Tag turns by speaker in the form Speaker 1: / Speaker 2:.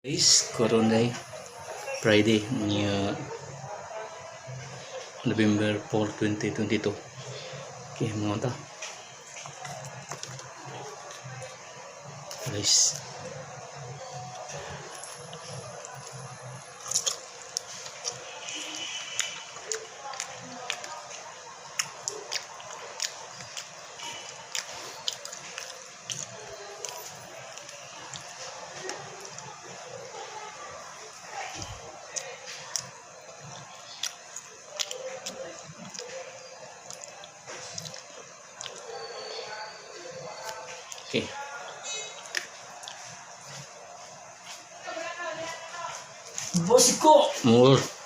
Speaker 1: Guys, karon day Friday niya November 4, 2022. Okay, mga ta. Guys. Okay.
Speaker 2: Bosiko!
Speaker 1: More.